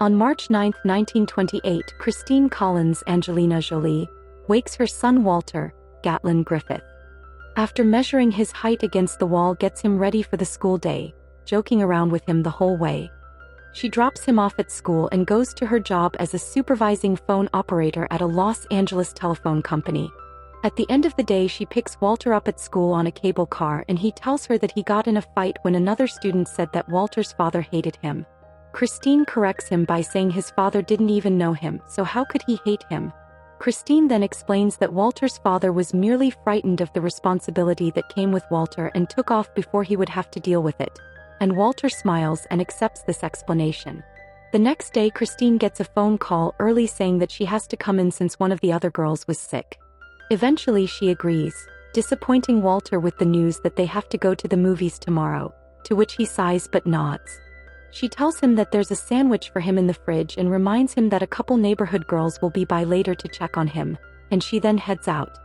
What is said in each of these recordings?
On March 9, 1928, Christine Collins Angelina Jolie wakes her son Walter, Gatlin Griffith. After measuring his height against the wall gets him ready for the school day, joking around with him the whole way. She drops him off at school and goes to her job as a supervising phone operator at a Los Angeles telephone company. At the end of the day she picks Walter up at school on a cable car and he tells her that he got in a fight when another student said that Walter's father hated him. Christine corrects him by saying his father didn't even know him, so how could he hate him? Christine then explains that Walter's father was merely frightened of the responsibility that came with Walter and took off before he would have to deal with it. And Walter smiles and accepts this explanation. The next day Christine gets a phone call early saying that she has to come in since one of the other girls was sick. Eventually she agrees, disappointing Walter with the news that they have to go to the movies tomorrow, to which he sighs but nods. She tells him that there's a sandwich for him in the fridge and reminds him that a couple neighborhood girls will be by later to check on him, and she then heads out.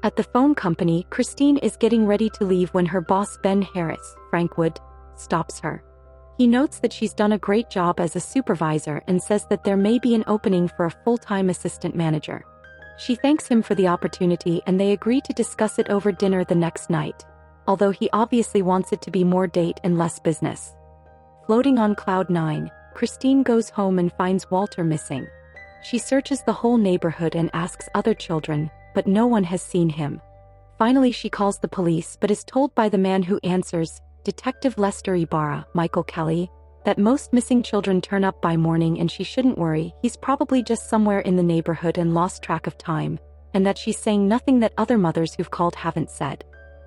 At the phone company, Christine is getting ready to leave when her boss Ben Harris, Frank Wood, stops her. He notes that she's done a great job as a supervisor and says that there may be an opening for a full-time assistant manager. She thanks him for the opportunity and they agree to discuss it over dinner the next night, although he obviously wants it to be more date and less business. Floating on cloud 9, Christine goes home and finds Walter missing. She searches the whole neighborhood and asks other children, but no one has seen him. Finally she calls the police but is told by the man who answers, Detective Lester Ibarra, Michael Kelly, that most missing children turn up by morning and she shouldn't worry, he's probably just somewhere in the neighborhood and lost track of time, and that she's saying nothing that other mothers who've called haven't said.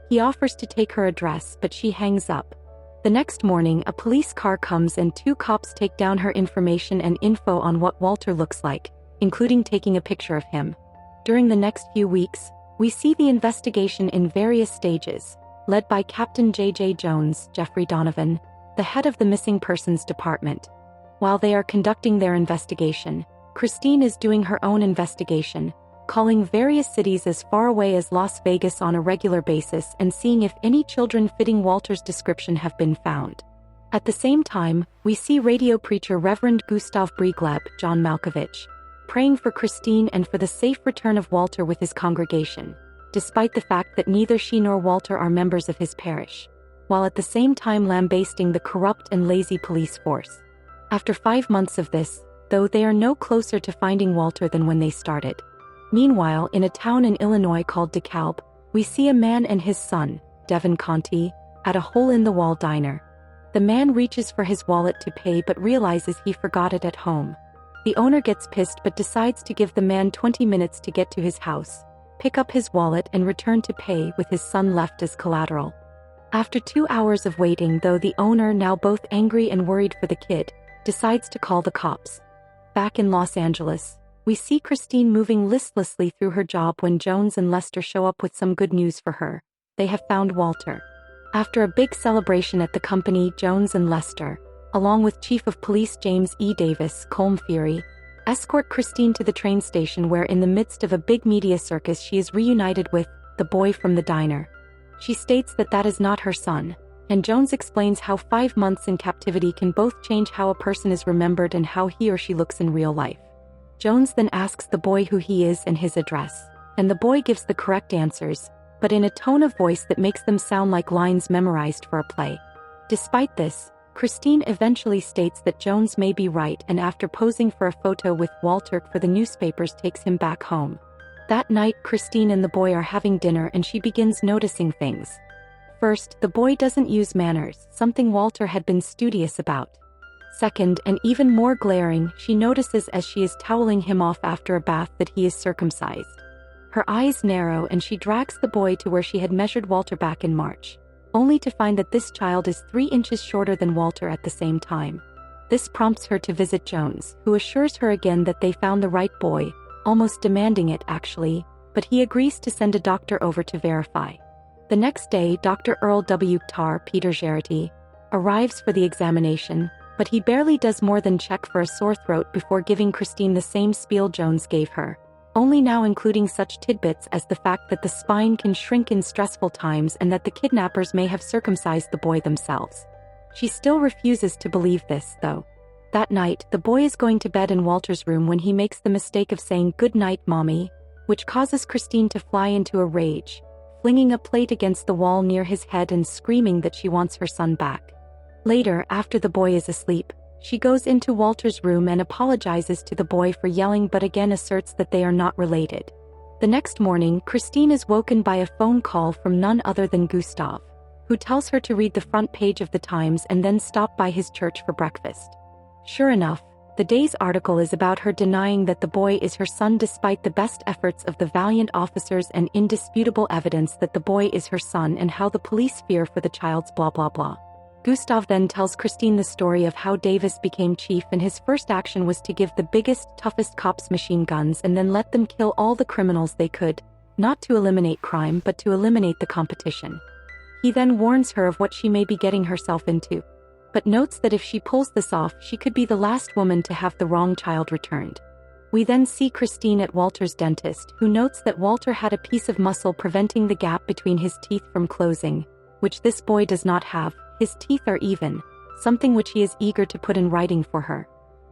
He offers to take her address but she hangs up. The next morning a police car comes and 2 cops take down her information and info on what Walter looks like, including taking a picture of him. During the next few weeks, we see the investigation in various stages, led by Captain J.J. Jones, Jeffrey Donovan, the head of the Missing Persons Department. While they are conducting their investigation, Christine is doing her own investigation, calling various cities as far away as Las Vegas on a regular basis and seeing if any children fitting Walter's description have been found. At the same time, we see radio preacher Reverend Gustav Briegleb, John Malkovich, praying for Christine and for the safe return of Walter with his congregation, despite the fact that neither she nor Walter are members of his parish, while at the same time lambasting the corrupt and lazy police force. After 5 months of this, though, they are no closer to finding Walter than when they started. Meanwhile, in a town in Illinois called DeKalb, we see a man and his son, Devin Conti, at a hole-in-the-wall diner. The man reaches for his wallet to pay but realizes he forgot it at home. The owner gets pissed but decides to give the man 20 minutes to get to his house, pick up his wallet and return to pay with his son left as collateral. After 2 hours of waiting, though, the owner, now both angry and worried for the kid, decides to call the cops. Back in Los Angeles, we see Christine moving listlessly through her job when Jones and Lester show up with some good news for her. They have found Walter. After a big celebration at the company, Jones and Lester, along with Chief of Police James E. Davis, Colm Feary, escort Christine to the train station where, in the midst of a big media circus, she is reunited with the boy from the diner. She states that that is not her son, and Jones explains how 5 months in captivity can both change how a person is remembered and how he or she looks in real life. Jones then asks the boy who he is and his address, and the boy gives the correct answers, but in a tone of voice that makes them sound like lines memorized for a play. Despite this, Christine eventually states that Jones may be right, and after posing for a photo with Walter for the newspapers, takes him back home. That night, Christine and the boy are having dinner and she begins noticing things. First, the boy doesn't use manners, something Walter had been studious about. Second, and even more glaring, she notices as she is toweling him off after a bath that he is circumcised. Her eyes narrow and she drags the boy to where she had measured Walter back in March, only to find that this child is 3 inches shorter than Walter at the same time. This prompts her to visit Jones, who assures her again that they found the right boy, almost demanding it actually, but he agrees to send a doctor over to verify. The next day, Dr. Earl W. Tar Peter Jarity arrives for the examination, but he barely does more than check for a sore throat before giving Christine the same spiel Jones gave her, only now including such tidbits as the fact that the spine can shrink in stressful times and that the kidnappers may have circumcised the boy themselves. She still refuses to believe this, though. That night, the boy is going to bed in Walter's room when he makes the mistake of saying "Good night, Mommy," which causes Christine to fly into a rage, flinging a plate against the wall near his head and screaming that she wants her son back. Later, after the boy is asleep, she goes into Walter's room and apologizes to the boy for yelling but again asserts that they are not related. The next morning, Christine is woken by a phone call from none other than Gustav, who tells her to read the front page of the Times and then stop by his church for breakfast. Sure enough, the day's article is about her denying that the boy is her son despite the best efforts of the valiant officers and indisputable evidence that the boy is her son and how the police fear for the child's blah blah blah. Gustav then tells Christine the story of how Davis became chief and his first action was to give the biggest, toughest cops machine guns and then let them kill all the criminals they could, not to eliminate crime but to eliminate the competition. He then warns her of what she may be getting herself into, but notes that if she pulls this off she could be the last woman to have the wrong child returned. We then see Christine at Walter's dentist, who notes that Walter had a piece of muscle preventing the gap between his teeth from closing, which this boy does not have. His teeth are even, something which he is eager to put in writing for her.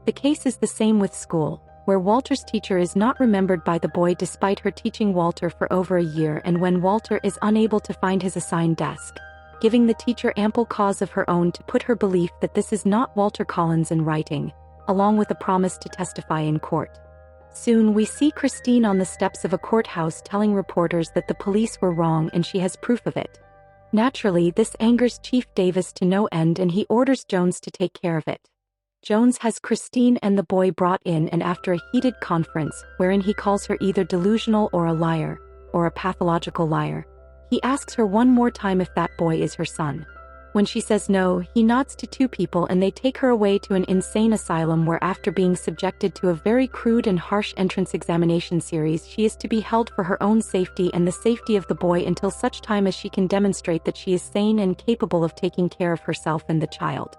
The case is the same with school, where Walter's teacher is not remembered by the boy despite her teaching Walter for over a year and when Walter is unable to find his assigned desk, giving the teacher ample cause of her own to put her belief that this is not Walter Collins in writing, along with a promise to testify in court. Soon we see Christine on the steps of a courthouse telling reporters that the police were wrong and she has proof of it. Naturally, this angers Chief Davis to no end and he orders Jones to take care of it. Jones has Christine and the boy brought in and after a heated conference, wherein he calls her either delusional or a liar, or a pathological liar, he asks her one more time if that boy is her son. When she says no, he nods to two people and they take her away to an insane asylum where after being subjected to a very crude and harsh entrance examination series she is to be held for her own safety and the safety of the boy until such time as she can demonstrate that she is sane and capable of taking care of herself and the child.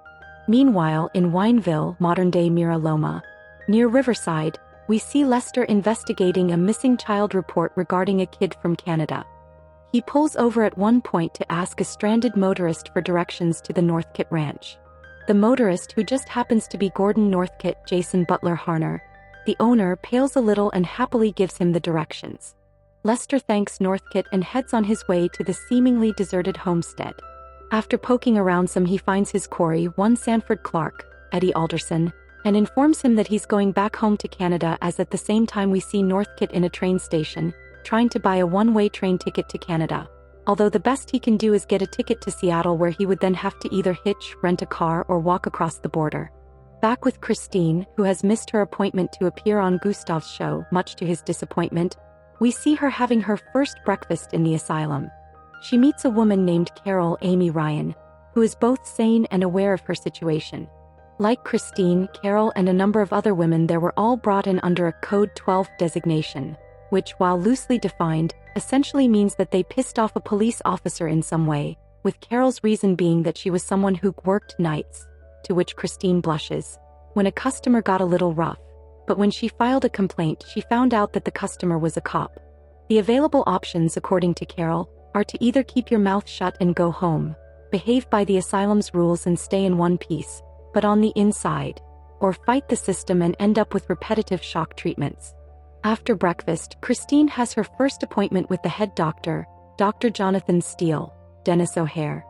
Meanwhile, in Wineville, modern-day Mira Loma, near Riverside, we see Lester investigating a missing child report regarding a kid from Canada. He pulls over at one point to ask a stranded motorist for directions to the Northcote Ranch. The motorist, who just happens to be Gordon Northcote, Jason Butler Harner, the owner, pales a little and happily gives him the directions. Lester thanks Northcote and heads on his way to the seemingly deserted homestead. After poking around some he finds his quarry, one Sanford Clark, Eddie Alderson, and informs him that he's going back home to Canada as at the same time we see Northcote in a train station, trying to buy a one-way train ticket to Canada, although the best he can do is get a ticket to Seattle where he would then have to either hitch, rent a car or walk across the border. Back with Christine, who has missed her appointment to appear on Gustav's show, much to his disappointment, we see her having her first breakfast in the asylum. She meets a woman named Carol Amy Ryan, who is both sane and aware of her situation. Like Christine, Carol and a number of other women there were all brought in under a Code 12 designation, which, while loosely defined, essentially means that they pissed off a police officer in some way, with Carol's reason being that she was someone who worked nights, to which Christine blushes, when a customer got a little rough, but when she filed a complaint she found out that the customer was a cop. The available options, according to Carol, are to either keep your mouth shut and go home, behave by the asylum's rules and stay in one piece, but on the inside, or fight the system and end up with repetitive shock treatments. After breakfast, Christine has her first appointment with the head doctor, Dr. Jonathan Steele, Dennis O'Hare.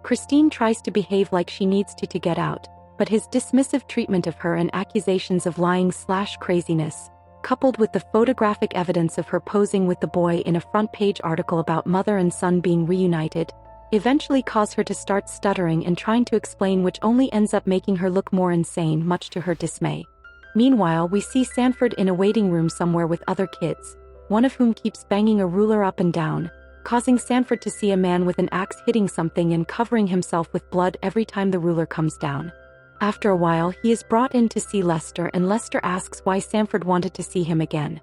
Christine tries to behave like she needs to get out, but his dismissive treatment of her and accusations of lying/craziness, coupled with the photographic evidence of her posing with the boy in a front-page article about mother and son being reunited, eventually cause her to start stuttering and trying to explain, which only ends up making her look more insane, much to her dismay. Meanwhile, we see Sanford in a waiting room somewhere with other kids, one of whom keeps banging a ruler up and down, causing Sanford to see a man with an axe hitting something and covering himself with blood every time the ruler comes down. After a while, he is brought in to see Lester and Lester asks why Sanford wanted to see him again.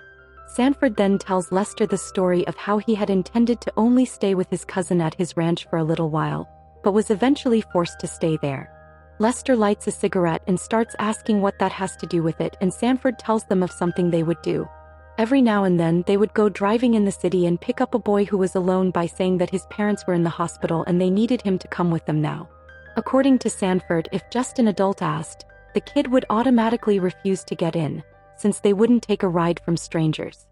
Sanford then tells Lester the story of how he had intended to only stay with his cousin at his ranch for a little while, but was eventually forced to stay there. Lester lights a cigarette and starts asking what that has to do with it, and Sanford tells them of something they would do. Every now and then they would go driving in the city and pick up a boy who was alone by saying that his parents were in the hospital and they needed him to come with them now. According to Sanford, if just an adult asked, the kid would automatically refuse to get in, since they wouldn't take a ride from strangers.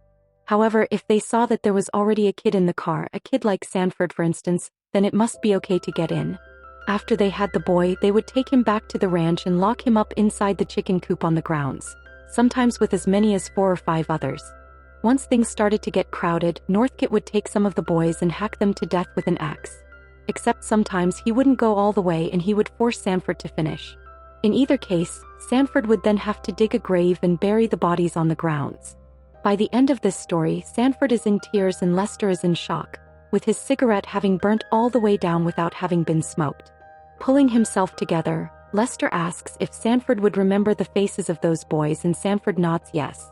However, if they saw that there was already a kid in the car, a kid like Sanford for instance, then it must be okay to get in. After they had the boy, they would take him back to the ranch and lock him up inside the chicken coop on the grounds, sometimes with as many as 4 or 5 others. Once things started to get crowded, Northcott would take some of the boys and hack them to death with an axe. Except sometimes he wouldn't go all the way and he would force Sanford to finish. In either case, Sanford would then have to dig a grave and bury the bodies on the grounds. By the end of this story, Sanford is in tears and Lester is in shock, with his cigarette having burnt all the way down without having been smoked. Pulling himself together, Lester asks if Sanford would remember the faces of those boys and Sanford nods yes.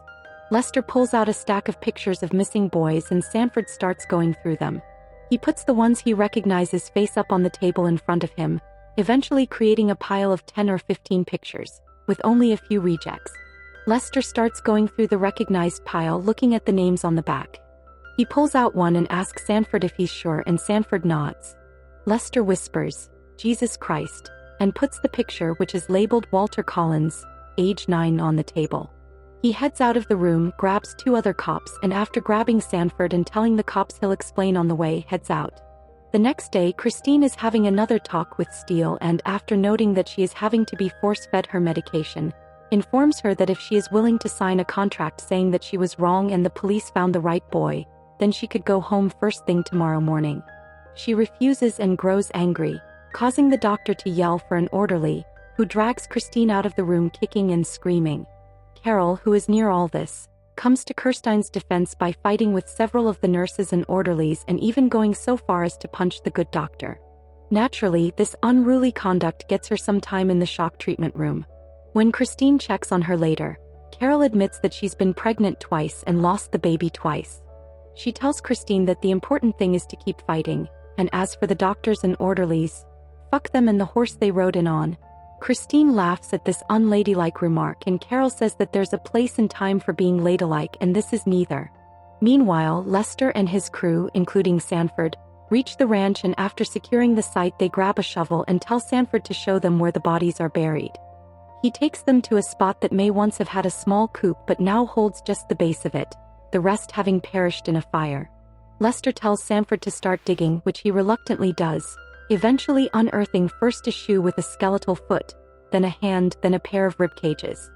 Lester pulls out a stack of pictures of missing boys and Sanford starts going through them. He puts the ones he recognizes face up on the table in front of him, eventually creating a pile of 10 or 15 pictures, with only a few rejects. Lester starts going through the recognized pile looking at the names on the back. He pulls out one and asks Sanford if he's sure and Sanford nods. Lester whispers, "Jesus Christ," and puts the picture, which is labeled Walter Collins, age 9, on the table. He heads out of the room, grabs 2 other cops, and after grabbing Sanford and telling the cops he'll explain on the way, heads out. The next day, Christine is having another talk with Steele and, after noting that she is having to be force-fed her medication, informs her that if she is willing to sign a contract saying that she was wrong and the police found the right boy, then she could go home first thing tomorrow morning. She refuses and grows angry, causing the doctor to yell for an orderly, who drags Christine out of the room kicking and screaming. Carol, who is near all this, comes to Kirstein's defense by fighting with several of the nurses and orderlies and even going so far as to punch the good doctor. Naturally, this unruly conduct gets her some time in the shock treatment room. When Christine checks on her later, Carol admits that she's been pregnant twice and lost the baby twice. She tells Christine that the important thing is to keep fighting, and as for the doctors and orderlies, fuck them and the horse they rode in on. Christine laughs at this unladylike remark and Carol says that there's a place and time for being ladylike and this is neither. Meanwhile, Lester and his crew, including Sanford, reach the ranch and after securing the site they grab a shovel and tell Sanford to show them where the bodies are buried. He takes them to a spot that may once have had a small coop but now holds just the base of it, the rest having perished in a fire. Lester tells Sanford to start digging, which he reluctantly does, eventually unearthing first a shoe with a skeletal foot, then a hand, then a pair of rib cages.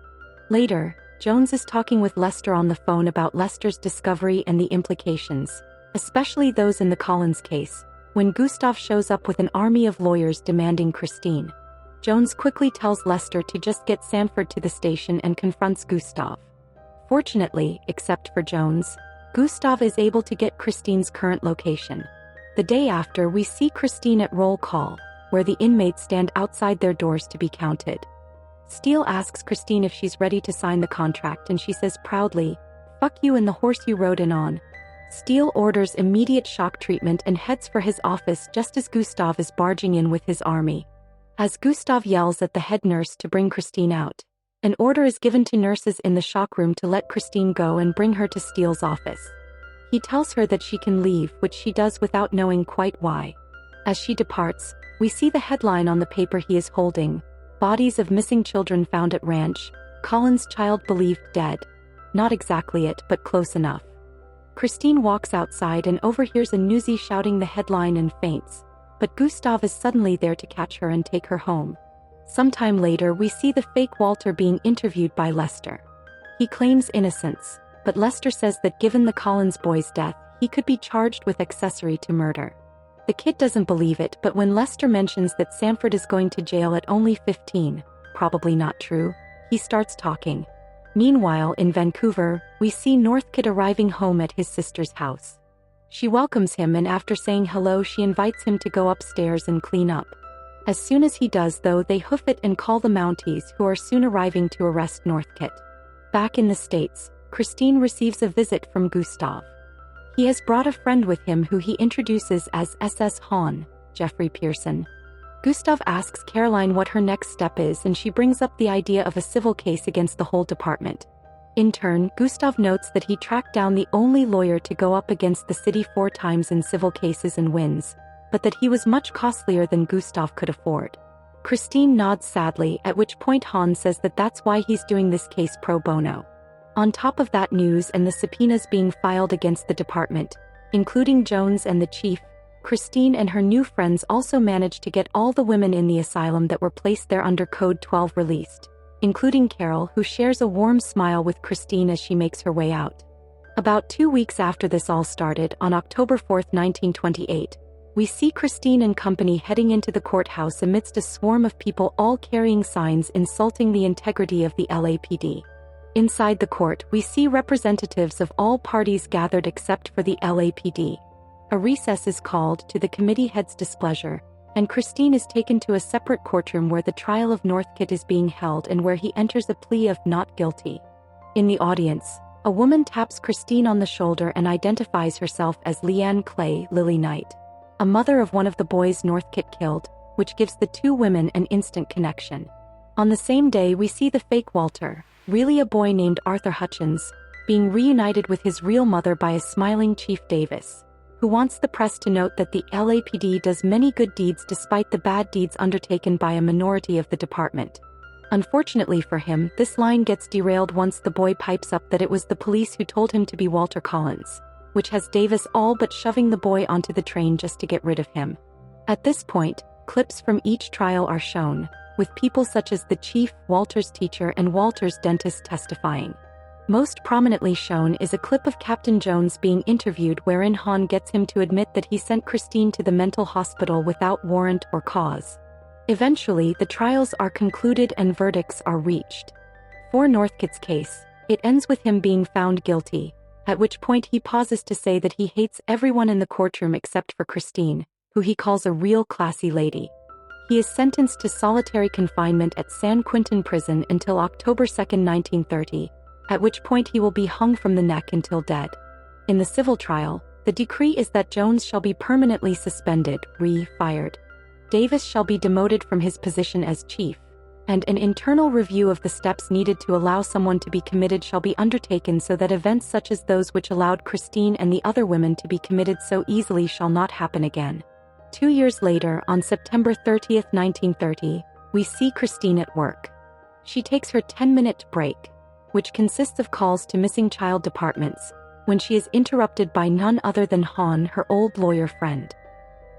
Later, Jones is talking with Lester on the phone about Lester's discovery and the implications, especially those in the Collins case, when Gustav shows up with an army of lawyers demanding Christine. Jones quickly tells Lester to just get Sanford to the station and confronts Gustav. Fortunately, except for Jones, Gustav is able to get Christine's current location. The day after, we see Christine at roll call, where the inmates stand outside their doors to be counted. Steele asks Christine if she's ready to sign the contract and she says proudly, "Fuck you and the horse you rode in on." Steele orders immediate shock treatment and heads for his office just as Gustav is barging in with his army. As Gustav yells at the head nurse to bring Christine out, an order is given to nurses in the shock room to let Christine go and bring her to Steele's office. He tells her that she can leave, which she does without knowing quite why. As she departs, we see the headline on the paper he is holding, "Bodies of Missing Children Found at Ranch, Collins Child Believed Dead." Not exactly it, but close enough. Christine walks outside and overhears a newsie shouting the headline and faints, but Gustav is suddenly there to catch her and take her home. Sometime later we see the fake Walter being interviewed by Lester. He claims innocence, but Lester says that given the Collins boy's death, he could be charged with accessory to murder. The kid doesn't believe it, but when Lester mentions that Sanford is going to jail at only 15, probably not true, he starts talking. Meanwhile, in Vancouver, we see Northcott arriving home at his sister's house. She welcomes him and after saying hello she invites him to go upstairs and clean up. As soon as he does though, they hoof it and call the Mounties, who are soon arriving to arrest Northcott. Back in the States, Christine receives a visit from Gustav. He has brought a friend with him who he introduces as SS Hahn, Jeffrey Pearson. Gustav asks Caroline what her next step is and she brings up the idea of a civil case against the whole department. In turn, Gustav notes that he tracked down the only lawyer to go up against the city 4 times in civil cases and wins, but that he was much costlier than Gustav could afford. Christine nods sadly, at which point Han says that that's why he's doing this case pro bono. On top of that news and the subpoenas being filed against the department, including Jones and the chief, Christine and her new friends also managed to get all the women in the asylum that were placed there under Code 12 released, including Carol, who shares a warm smile with Christine as she makes her way out. About 2 weeks after this all started, on October 4, 1928, we see Christine and company heading into the courthouse amidst a swarm of people all carrying signs insulting the integrity of the LAPD. Inside the court, we see representatives of all parties gathered except for the LAPD. A recess is called to the committee head's displeasure, and Christine is taken to a separate courtroom where the trial of Northcott is being held and where he enters a plea of not guilty. In the audience, a woman taps Christine on the shoulder and identifies herself as Leanne Clay Lily Knight, a mother of one of the boys Northcott killed, which gives the two women an instant connection. On the same day, we see the fake Walter, really a boy named Arthur Hutchins, being reunited with his real mother by a smiling Chief Davis, who wants the press to note that the LAPD does many good deeds despite the bad deeds undertaken by a minority of the department. Unfortunately for him, this line gets derailed once the boy pipes up that it was the police who told him to be Walter Collins, which has Davis all but shoving the boy onto the train just to get rid of him. At this point, clips from each trial are shown, with people such as the chief, Walter's teacher, and Walter's dentist testifying. Most prominently shown is a clip of Captain Jones being interviewed wherein Han gets him to admit that he sent Christine to the mental hospital without warrant or cause. Eventually, the trials are concluded and verdicts are reached. For Northcott's case, it ends with him being found guilty, at which point he pauses to say that he hates everyone in the courtroom except for Christine, who he calls a real classy lady. He is sentenced to solitary confinement at San Quentin Prison until October 2, 1930, at which point he will be hung from the neck until dead. In the civil trial, the decree is that Jones shall be permanently suspended, fired. Davis shall be demoted from his position as chief, and an internal review of the steps needed to allow someone to be committed shall be undertaken so that events such as those which allowed Christine and the other women to be committed so easily shall not happen again. 2 years later, on September 30, 1930, we see Christine at work. She takes her 10-minute break, which consists of calls to missing child departments, when she is interrupted by none other than Han, her old lawyer friend.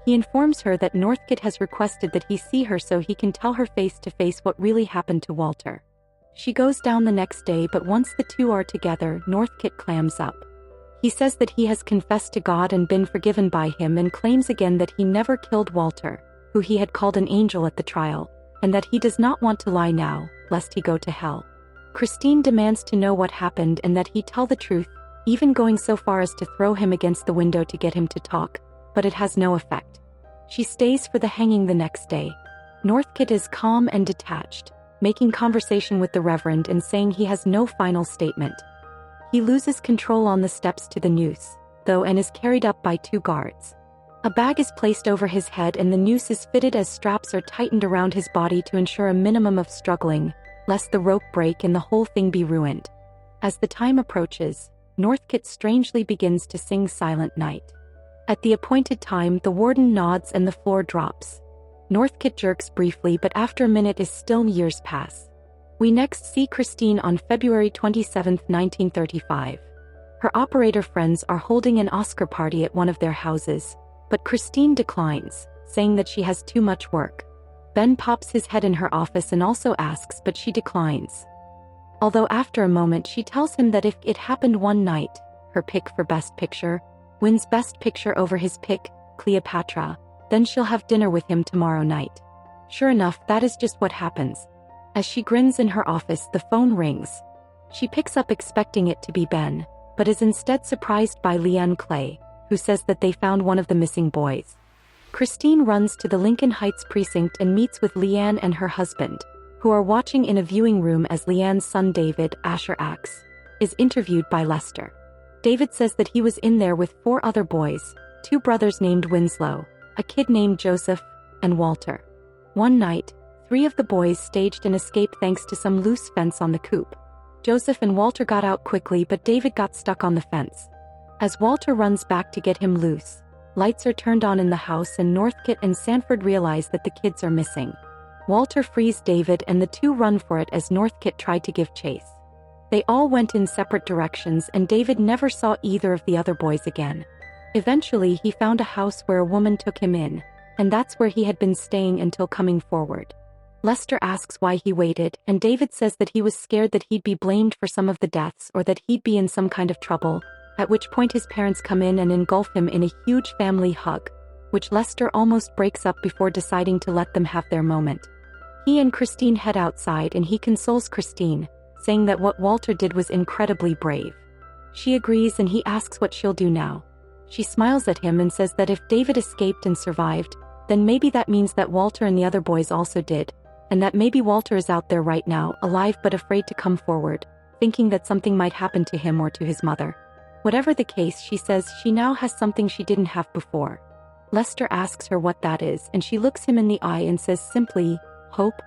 He informs her that Northcott has requested that he see her so he can tell her face to face what really happened to Walter. She goes down the next day, but once the two are together, Northcott clams up. He says that he has confessed to God and been forgiven by him, and claims again that he never killed Walter, who he had called an angel at the trial, and that he does not want to lie now, lest he go to hell. Christine demands to know what happened and that he tell the truth, even going so far as to throw him against the window to get him to talk, but it has no effect. She stays for the hanging the next day. Northcott is calm and detached, making conversation with the Reverend and saying he has no final statement. He loses control on the steps to the noose, though, and is carried up by 2 guards. A bag is placed over his head and the noose is fitted as straps are tightened around his body to ensure a minimum of struggling, lest the rope break and the whole thing be ruined. As the time approaches, Northcott strangely begins to sing Silent Night. At the appointed time, the warden nods and the floor drops. Northcott jerks briefly, but after a minute is still. Years pass. We next see Christine on February 27, 1935. Her operator friends are holding an Oscar party at one of their houses, but Christine declines, saying that she has too much work. Ben pops his head in her office and also asks, but she declines. Although after a moment she tells him that if it happened one night, her pick for Best Picture wins Best Picture over his pick, Cleopatra, then she'll have dinner with him tomorrow night. Sure enough, that is just what happens. As she grins in her office, the phone rings. She picks up expecting it to be Ben, but is instead surprised by Leanne Clay, who says that they found one of the missing boys. Christine runs to the Lincoln Heights precinct and meets with Leanne and her husband, who are watching in a viewing room as Leanne's son David, Asher Axe, is interviewed by Lester. David says that he was in there with 4 other boys, 2 brothers named Winslow, a kid named Joseph, and Walter. One night, 3 of the boys staged an escape thanks to some loose fence on the coop. Joseph and Walter got out quickly, but David got stuck on the fence. As Walter runs back to get him loose, lights are turned on in the house and Northcott and Sanford realize that the kids are missing. Walter frees David and the two run for it as Northkit tried to give chase. They all went in separate directions and David never saw either of the other boys again. Eventually he found a house where a woman took him in, and that's where he had been staying until coming forward. Lester asks why he waited, and David says that he was scared that he'd be blamed for some of the deaths or that he'd be in some kind of trouble, at which point his parents come in and engulf him in a huge family hug, which Lester almost breaks up before deciding to let them have their moment. He and Christine head outside and he consoles Christine, saying that what Walter did was incredibly brave. She agrees and he asks what she'll do now. She smiles at him and says that if David escaped and survived, then maybe that means that Walter and the other boys also did, and that maybe Walter is out there right now, alive but afraid to come forward, thinking that something might happen to him or to his mother. Whatever the case, she says she now has something she didn't have before. Lester asks her what that is and she looks him in the eye and says simply, hope.